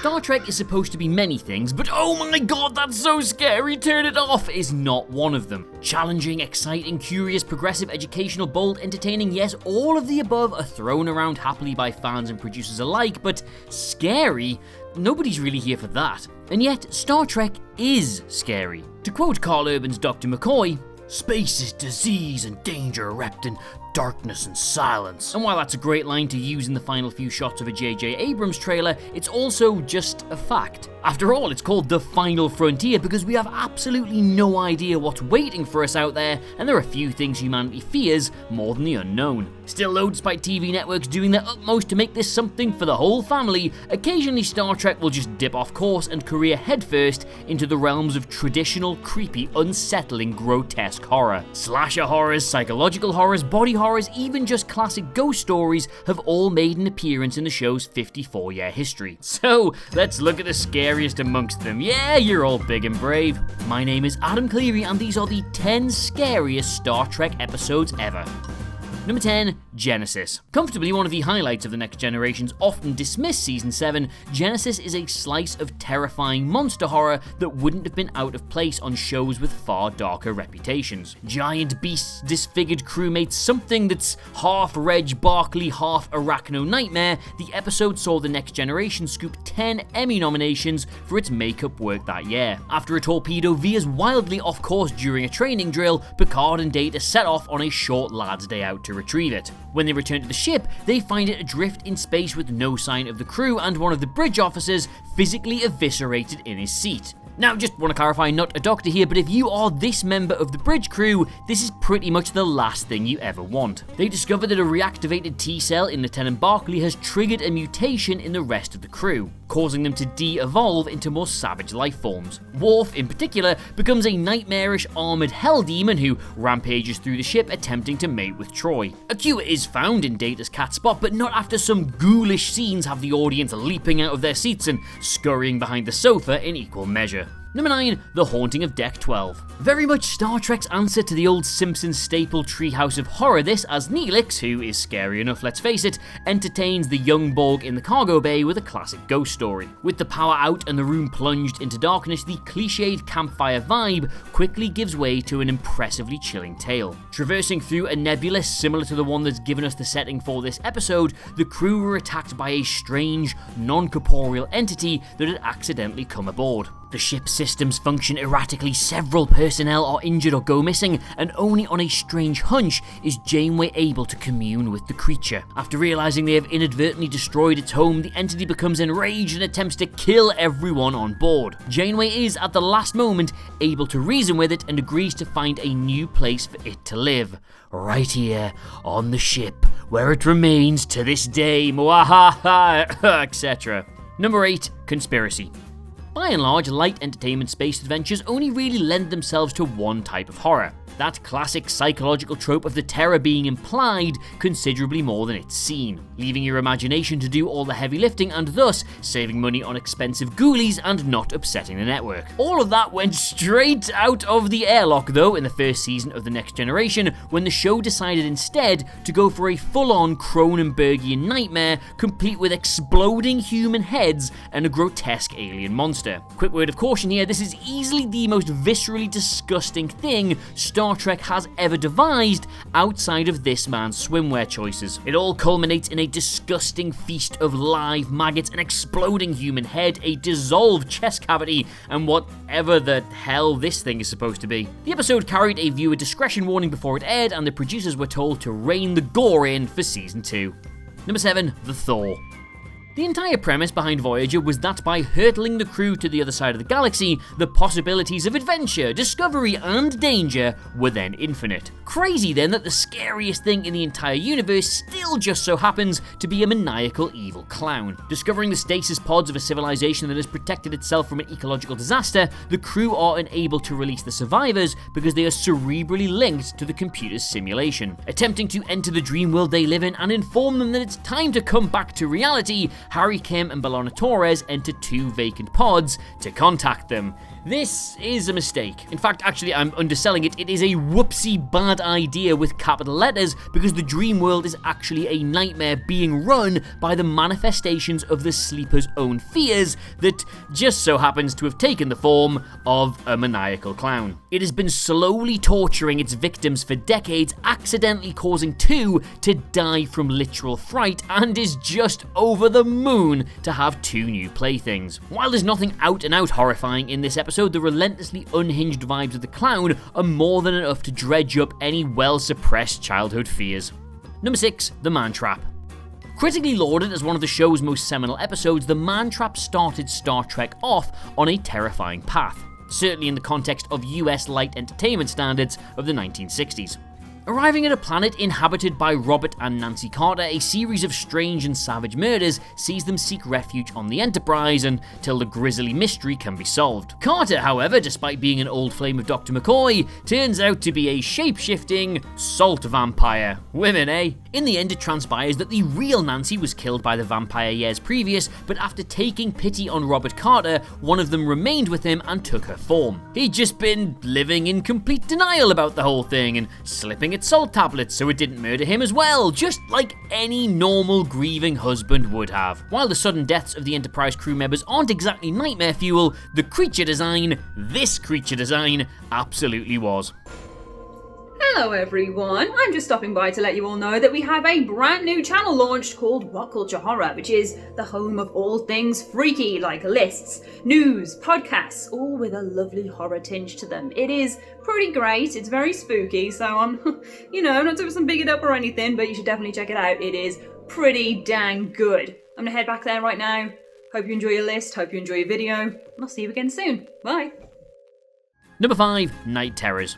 Star Trek is supposed to be many things, but oh my god, that's so scary, turn it off, is not one of them. Challenging, exciting, curious, progressive, educational, bold, entertaining, yes, all of the above are thrown around happily by fans and producers alike, but scary? Nobody's really here for that. And yet, Star Trek is scary. To quote Carl Urban's Dr. McCoy, "Space is disease and danger wrapped in darkness and silence." And while that's a great line to use in the final few shots of a J.J. Abrams trailer, it's also just a fact. After all, it's called The Final Frontier because we have absolutely no idea what's waiting for us out there, and there are few things humanity fears more than the unknown. Still though, despite TV networks doing their utmost to make this something for the whole family, occasionally Star Trek will just dip off course and career headfirst into the realms of traditional, creepy, unsettling, grotesque horror. Slasher horrors, psychological horrors, body horrors, even just classic ghost stories have all made an appearance in the show's 54-year history. So, let's look at the scariest amongst them. Yeah, you're all big and brave. My name is Adam Cleary, and these are the 10 scariest Star Trek episodes ever. Number 10, Genesis. Comfortably one of the highlights of The Next Generation's often dismissed Season 7, Genesis is a slice of terrifying monster horror that wouldn't have been out of place on shows with far darker reputations. Giant beasts, disfigured crewmates, something that's half Reg Barkley, half Arachno Nightmare, the episode saw The Next Generation scoop 10 Emmy nominations for its makeup work that year. After a torpedo veers wildly off course during a training drill, Picard and Data set off on a short lad's day out to retrieve it. When they return to the ship, they find it adrift in space with no sign of the crew and one of the bridge officers physically eviscerated in his seat. Now, just want to clarify, not a doctor here, but if you are this member of the bridge crew, this is pretty much the last thing you ever want. They discover that a reactivated T-cell in Lieutenant Barkley has triggered a mutation in the rest of the crew, causing them to de-evolve into more savage life forms. Worf, in particular, becomes a nightmarish armored hell demon who rampages through the ship attempting to mate with Troy. A cure is found in Data's cat spot, but not after some ghoulish scenes have the audience leaping out of their seats and scurrying behind the sofa in equal measure. Number 9, The Haunting of Deck 12. Very much Star Trek's answer to the old Simpsons staple Treehouse of Horror, this as Neelix, who is scary enough let's face it, entertains the young Borg in the cargo bay with a classic ghost story. With the power out and the room plunged into darkness, the cliched campfire vibe quickly gives way to an impressively chilling tale. Traversing through a nebula similar to the one that's given us the setting for this episode, the crew were attacked by a strange, non-corporeal entity that had accidentally come aboard. The ship's systems function erratically, several personnel are injured or go missing, and only on a strange hunch is Janeway able to commune with the creature. After realizing they have inadvertently destroyed its home, the entity becomes enraged and attempts to kill everyone on board. Janeway is, at the last moment, able to reason with it and agrees to find a new place for it to live. Right here, on the ship, where it remains to this day, mwahaha, etc. Number 8, Conspiracy. By and large, light entertainment space adventures only really lend themselves to one type of horror. That classic psychological trope of the terror being implied considerably more than it's seen, leaving your imagination to do all the heavy lifting and thus saving money on expensive ghoulies and not upsetting the network. All of that went straight out of the airlock though in the first season of The Next Generation, when the show decided instead to go for a full-on Cronenbergian nightmare complete with exploding human heads and a grotesque alien monster. Quick word of caution here, this is easily the most viscerally disgusting thing Star Trek has ever devised outside of this man's swimwear choices. It all culminates in a disgusting feast of live maggots, an exploding human head, a dissolved chest cavity, and whatever the hell this thing is supposed to be. The episode carried a viewer discretion warning before it aired, and the producers were told to rein the gore in for Season 2. Number 7, The Thor. The entire premise behind Voyager was that by hurtling the crew to the other side of the galaxy, the possibilities of adventure, discovery, and danger were then infinite. Crazy then that the scariest thing in the entire universe still just so happens to be a maniacal evil clown. Discovering the stasis pods of a civilization that has protected itself from an ecological disaster, the crew are unable to release the survivors because they are cerebrally linked to the computer's simulation. Attempting to enter the dream world they live in and inform them that it's time to come back to reality, Harry Kim and Bellona Torres enter 2 vacant pods to contact them. This is a mistake. In fact, actually, I'm underselling it. It is a whoopsie bad idea with capital letters, because the dream world is actually a nightmare being run by the manifestations of the sleeper's own fears that just so happens to have taken the form of a maniacal clown. It has been slowly torturing its victims for decades, accidentally causing 2 to die from literal fright, and is just over the moon to have 2 new playthings. While there's nothing out and out horrifying in this episode, the relentlessly unhinged vibes of the clown are more than enough to dredge up any well-suppressed childhood fears. Number 6, The Man Trap. Critically lauded as one of the show's most seminal episodes, The Man Trap started Star Trek off on a terrifying path, certainly in the context of US light entertainment standards of the 1960s. Arriving at a planet inhabited by Robert and Nancy Carter, a series of strange and savage murders sees them seek refuge on the Enterprise until the grisly mystery can be solved. Carter, however, despite being an old flame of Dr. McCoy, turns out to be a shape-shifting salt vampire. Women, eh? In the end, it transpires that the real Nancy was killed by the vampire years previous, but after taking pity on Robert Carter, one of them remained with him and took her form. He'd just been living in complete denial about the whole thing and slipping its salt tablets so it didn't murder him as well, just like any normal grieving husband would have. While the sudden deaths of the Enterprise crew members aren't exactly nightmare fuel, the creature design, this creature design, absolutely was. Hello everyone, I'm just stopping by to let you all know that we have a brand new channel launched called What Culture Horror, which is the home of all things freaky, like lists, news, podcasts, all with a lovely horror tinge to them. It is pretty great, it's very spooky, so I'm, not doing some big it up or anything, but you should definitely check it out. It is pretty dang good. I'm gonna head back there right now. Hope you enjoy your list, hope you enjoy your video, and I'll see you again soon. Bye. Number 5, Night Terrors.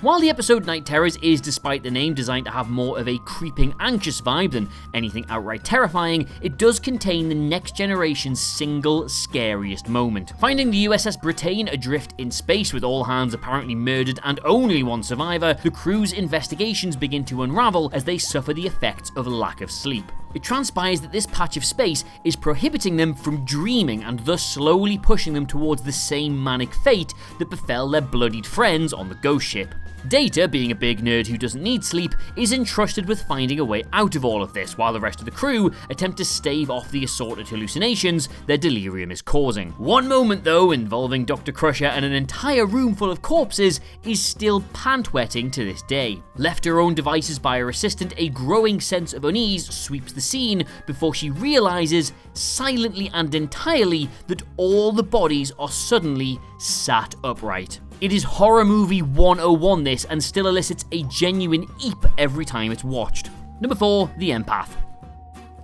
While the episode Night Terrors is, despite the name, designed to have more of a creeping, anxious vibe than anything outright terrifying, it does contain the next generation's single scariest moment. Finding the USS Britain adrift in space with all hands apparently murdered and only one survivor, the crew's investigations begin to unravel as they suffer the effects of lack of sleep. It transpires that this patch of space is prohibiting them from dreaming and thus slowly pushing them towards the same manic fate that befell their bloodied friends on the ghost ship. Data, being a big nerd who doesn't need sleep, is entrusted with finding a way out of all of this, while the rest of the crew attempt to stave off the assorted hallucinations their delirium is causing. One moment, though, involving Dr. Crusher and an entire room full of corpses, is still pant-wetting to this day. Left to her own devices by her assistant, a growing sense of unease sweeps the scene before she realizes, silently and entirely, that all the bodies are suddenly sat upright. It is horror movie 101 this, and still elicits a genuine eep every time it's watched. Number 4, The Empath.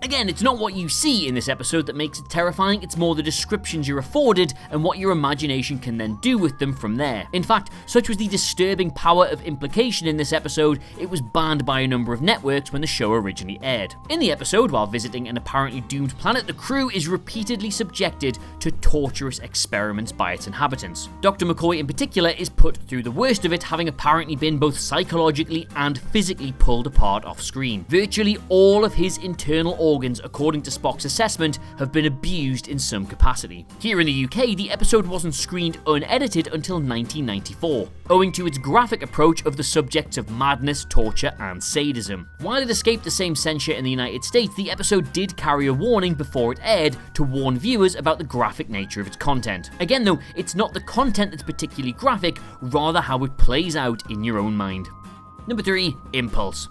Again, it's not what you see in this episode that makes it terrifying, it's more the descriptions you're afforded and what your imagination can then do with them from there. In fact, such was the disturbing power of implication in this episode, it was banned by a number of networks when the show originally aired. In the episode, while visiting an apparently doomed planet, the crew is repeatedly subjected to torturous experiments by its inhabitants. Dr. McCoy in particular is put through the worst of it, having apparently been both psychologically and physically pulled apart off screen. Virtually all of his internal organs, according to Spock's assessment, have been abused in some capacity. Here in the UK, the episode wasn't screened unedited until 1994, owing to its graphic approach of the subjects of madness, torture, and sadism. While it escaped the same censure in the United States, the episode did carry a warning before it aired to warn viewers about the graphic nature of its content. Again though, it's not the content that's particularly graphic, rather how it plays out in your own mind. Number 3, Impulse.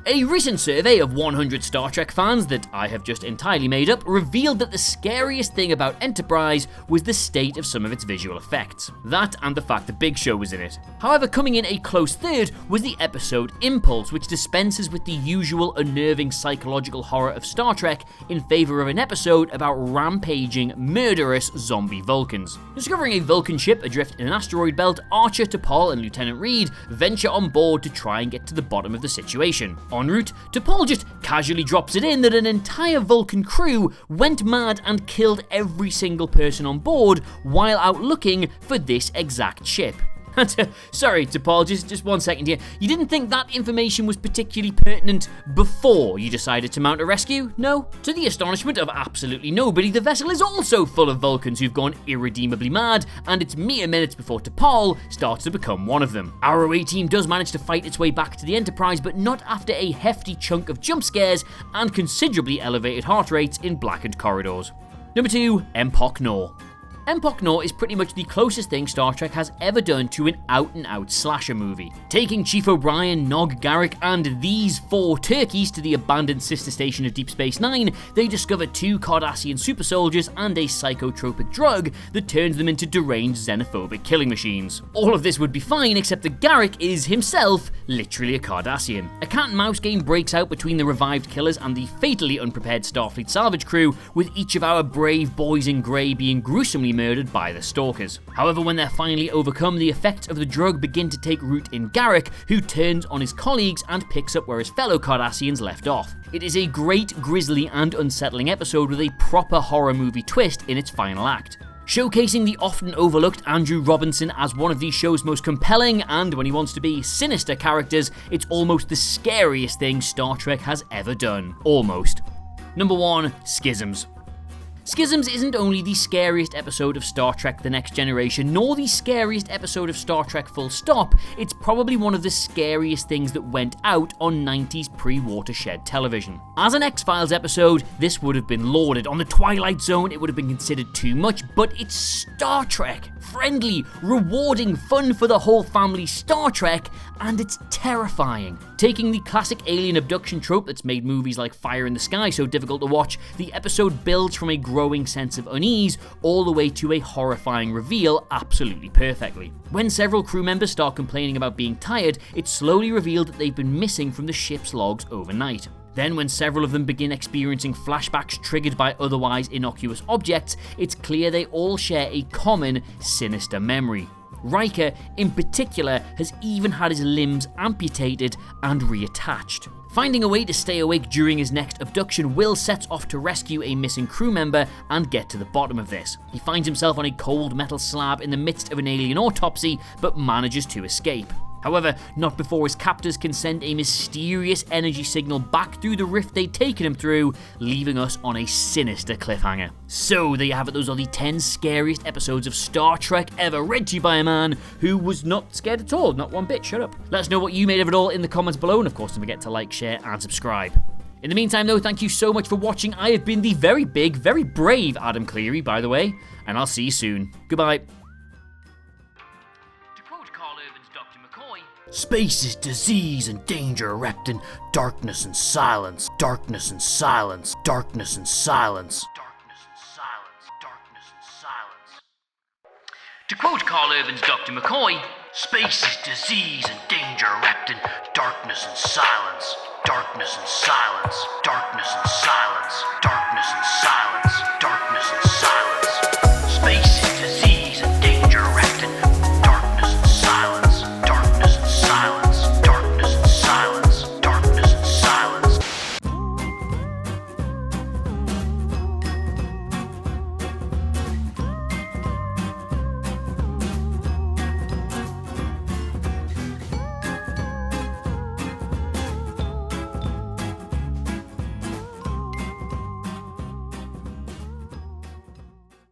A recent survey of 100 Star Trek fans that I have just entirely made up revealed that the scariest thing about Enterprise was the state of some of its visual effects. That and the fact the Big Show was in it. However, coming in a close third was the episode Impulse, which dispenses with the usual unnerving psychological horror of Star Trek in favor of an episode about rampaging, murderous zombie Vulcans. Discovering a Vulcan ship adrift in an asteroid belt, Archer, T'Pol, and Lieutenant Reed venture on board to try and get to the bottom of the situation. En route, T'Pol just casually drops it in that an entire Vulcan crew went mad and killed every single person on board while out looking for this exact ship. Sorry to Paul, just 1 second here. You didn't think that information was particularly pertinent before you decided to mount a rescue? No? To the astonishment of absolutely nobody, the vessel is also full of Vulcans who've gone irredeemably mad, and it's mere minutes before T'Pol starts to become one of them. Our away team does manage to fight its way back to the Enterprise, but not after a hefty chunk of jump scares and considerably elevated heart rates in blackened corridors. Number 2, Empoknor. Empoknor is pretty much the closest thing Star Trek has ever done to an out-and-out slasher movie. Taking Chief O'Brien, Nog, Garak, and these 4 turkeys to the abandoned sister station of Deep Space Nine, they discover 2 Cardassian super soldiers and a psychotropic drug that turns them into deranged xenophobic killing machines. All of this would be fine except that Garak is himself literally a Cardassian. A cat-and-mouse game breaks out between the revived killers and the fatally unprepared Starfleet salvage crew, with each of our brave boys in grey being gruesomely murdered by the stalkers. However, when they're finally overcome, the effects of the drug begin to take root in Garak, who turns on his colleagues and picks up where his fellow Cardassians left off. It is a great, grisly and unsettling episode with a proper horror movie twist in its final act. Showcasing the often overlooked Andrew Robinson as one of the show's most compelling and, when he wants to be, sinister characters, it's almost the scariest thing Star Trek has ever done. Almost. Number 1, Schisms. Schisms isn't only the scariest episode of Star Trek The Next Generation, nor the scariest episode of Star Trek full stop, it's probably one of the scariest things that went out on 90s pre-Watershed television. As an X-Files episode, this would have been lauded. On the Twilight Zone, it would have been considered too much, but it's Star Trek. Friendly, rewarding, fun for the whole family Star Trek, and it's terrifying. Taking the classic alien abduction trope that's made movies like Fire in the Sky so difficult to watch, the episode builds from a growing sense of unease all the way to a horrifying reveal absolutely perfectly. When several crew members start complaining about being tired, it's slowly revealed that they've been missing from the ship's logs overnight. Then, when several of them begin experiencing flashbacks triggered by otherwise innocuous objects, it's clear they all share a common, sinister memory. Riker, in particular, has even had his limbs amputated and reattached. Finding a way to stay awake during his next abduction, Will sets off to rescue a missing crew member and get to the bottom of this. He finds himself on a cold metal slab in the midst of an alien autopsy, but manages to escape. However, not before his captors can send a mysterious energy signal back through the rift they'd taken him through, leaving us on a sinister cliffhanger. So there you have it, those are the 10 scariest episodes of Star Trek ever, read to you by a man who was not scared at all, not one bit, shut up. Let us know what you made of it all in the comments below, and of course don't forget to like, share and subscribe. In the meantime though, thank you so much for watching. I have been the very big, very brave Adam Cleary, by the way, and I'll see you soon. Goodbye. Space is disease and danger wrapped in darkness and silence. Darkness and silence. Darkness and silence. Darkness and silence. Darkness and silence. To quote Carl Urban's Dr. McCoy, space is disease and danger wrapped in darkness and silence. Darkness and silence. Darkness and silence.